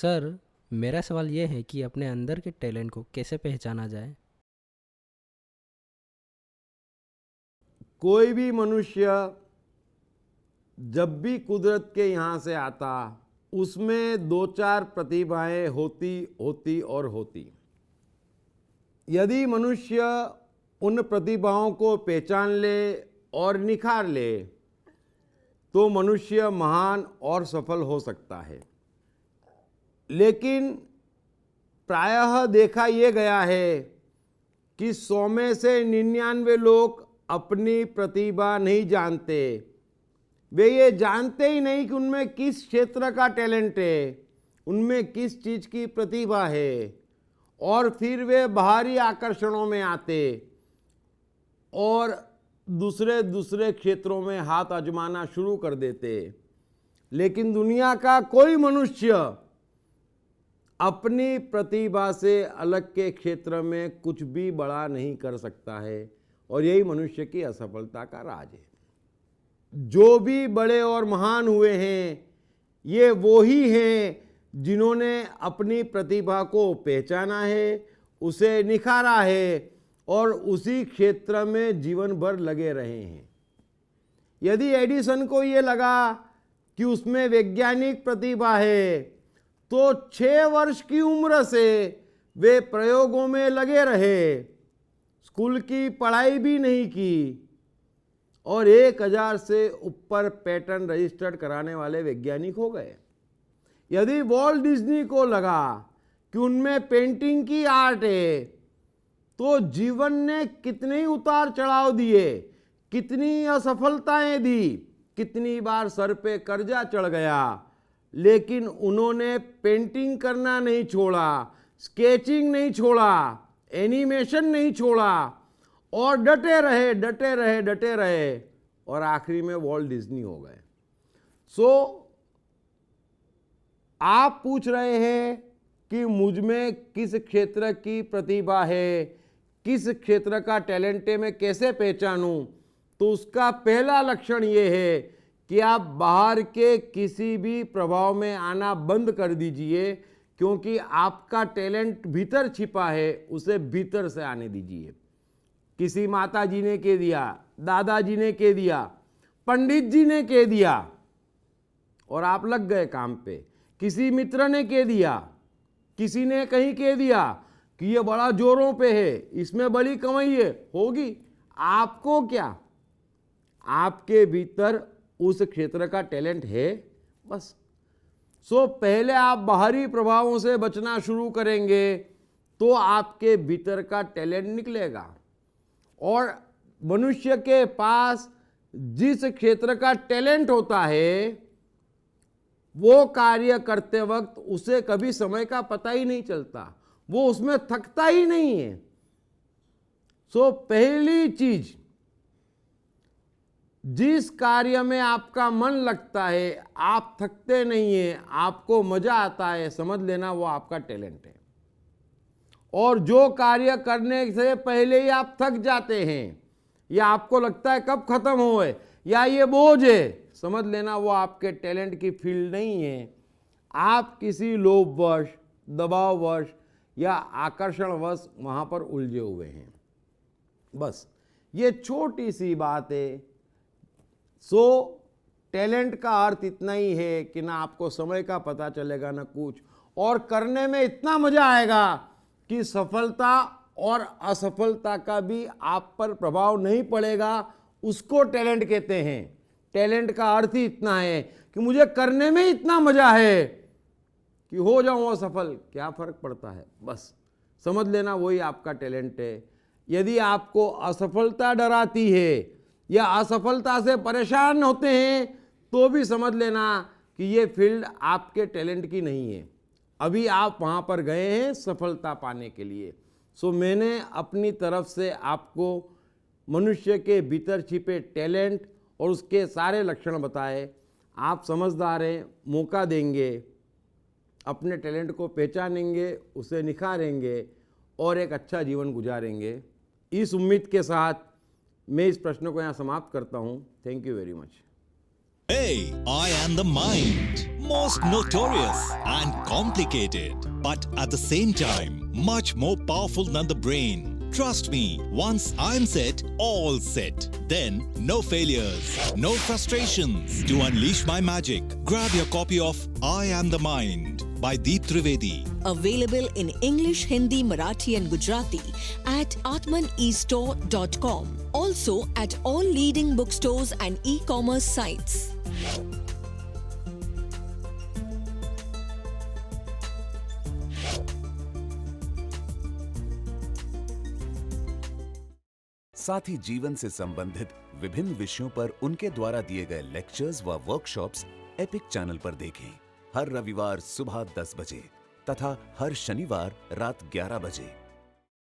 Sir, मेरा सवाल ये है कि अपने अंदर के टैलेंट को कैसे पहचाना जाए? कोई भी मनुष्य जब भी कुदरत के यहाँ से आता, उसमें दो चार प्रतिभाएं होती होती और होती। यदि मनुष्य उन प्रतिभाओं को पहचान ले और निखार ले तो मनुष्य महान और सफल हो सकता है। लेकिन प्रायः देखा ये गया है कि 100 में से 99 लोग अपनी प्रतिभा नहीं जानते। वे ये जानते ही नहीं कि उनमें किस क्षेत्र का टैलेंट है, उनमें किस चीज़ की प्रतिभा है, और फिर वे बाहरी आकर्षणों में आते और दूसरे क्षेत्रों में हाथ आजमाना शुरू कर देते। लेकिन दुनिया का कोई मनुष्य अपनी प्रतिभा से अलग के क्षेत्र में कुछ भी बड़ा नहीं कर सकता है, और यही मनुष्य की असफलता का राज है। जो भी बड़े और महान हुए हैं, ये वो ही हैं जिन्होंने अपनी प्रतिभा को पहचाना है, उसे निखारा है और उसी क्षेत्र में जीवन भर लगे रहे हैं। यदि एडिसन को ये लगा कि उसमें वैज्ञानिक प्रतिभा है, तो 6 वर्ष की उम्र से वे प्रयोगों में लगे रहे, स्कूल की पढ़ाई भी नहीं की, और 1000 से ऊपर पैटर्न रजिस्टर्ड कराने वाले वैज्ञानिक हो गए। यदि वॉल्ट डिज्नी को लगा कि उनमें पेंटिंग की आर्ट है, तो जीवन ने कितने ही उतार चढ़ाव दिए, कितनी असफलताएं दी, कितनी बार सर पे कर्जा चढ़ गया, लेकिन उन्होंने पेंटिंग करना नहीं छोड़ा, स्केचिंग नहीं छोड़ा, एनिमेशन नहीं छोड़ा, और डटे रहे डटे रहे डटे रहे, और आखिरी में वॉल्ट डिज्नी हो गए। आप पूछ रहे हैं कि मुझ में किस क्षेत्र की प्रतिभा है, किस क्षेत्र का टैलेंट है, मैं कैसे पहचानूं? तो उसका पहला लक्षण ये है कि आप बाहर के किसी भी प्रभाव में आना बंद कर दीजिए, क्योंकि आपका टैलेंट भीतर छिपा है, उसे भीतर से आने दीजिए। किसी माता जी ने कह दिया, दादाजी ने कह दिया, पंडित जी ने कह दिया, और आप लग गए काम पे। किसी मित्र ने कह दिया, किसी ने कहीं कह दिया कि ये बड़ा जोरों पे है, इसमें बड़ी कमाई है, होगी। आपको क्या, आपके भीतर उस क्षेत्र का टैलेंट है, बस। पहले आप बाहरी प्रभावों से बचना शुरू करेंगे तो आपके भीतर का टैलेंट निकलेगा। और मनुष्य के पास जिस क्षेत्र का टैलेंट होता है, वो कार्य करते वक्त उसे कभी समय का पता ही नहीं चलता, वो उसमें थकता ही नहीं है। पहली चीज, जिस कार्य में आपका मन लगता है, आप थकते नहीं है, आपको मजा आता है, समझ लेना वो आपका टैलेंट है। और जो कार्य करने से पहले ही आप थक जाते हैं, या आपको लगता है कब खत्म होए, या ये बोझ है, समझ लेना वो आपके टैलेंट की फील्ड नहीं है। आप किसी लोभवश, दबाववश या आकर्षणवश वहां पर उलझे हुए हैं, बस। ये छोटी सी बात है। टैलेंट का अर्थ इतना ही है कि ना आपको समय का पता चलेगा ना कुछ, और करने में इतना मजा आएगा कि सफलता और असफलता का भी आप पर प्रभाव नहीं पड़ेगा। उसको टैलेंट कहते हैं। टैलेंट का अर्थ ही इतना है कि मुझे करने में इतना मजा है कि हो जाऊं असफल, क्या फर्क पड़ता है, बस। समझ लेना वही आपका टैलेंट है। यदि आपको असफलता डराती है या असफलता से परेशान होते हैं, तो भी समझ लेना कि ये फील्ड आपके टैलेंट की नहीं है। अभी आप वहाँ पर गए हैं सफलता पाने के लिए। मैंने अपनी तरफ से आपको मनुष्य के भीतर छिपे टैलेंट और उसके सारे लक्षण बताए। आप समझदार हैं, मौका देंगे, अपने टैलेंट को पहचानेंगे, उसे निखारेंगे और एक अच्छा जीवन गुजारेंगे। इस उम्मीद के साथ मैं इस प्रश्न को यहाँ समाप्त करता हूँ। Thank you very much. Hey, I am the mind. most notorious and complicated, but at the same time, much more powerful than the brain. Trust me, once I'm set, all set. Then, no failures, no frustrations. To unleash my magic, grab your copy of I Am the Mind by Deep Trivedi. Available in English, Hindi, Marathi and Gujarati at atmanestore.com. Also at all leading bookstores and e-commerce sites. साथ ही जीवन से संबंधित विभिन्न विषयों पर उनके द्वारा दिए गए लेक्चर्स व वर्कशॉप्स एपिक चैनल पर देखें। हर रविवार सुबह 10 बजे तथा हर शनिवार रात 11 बजे।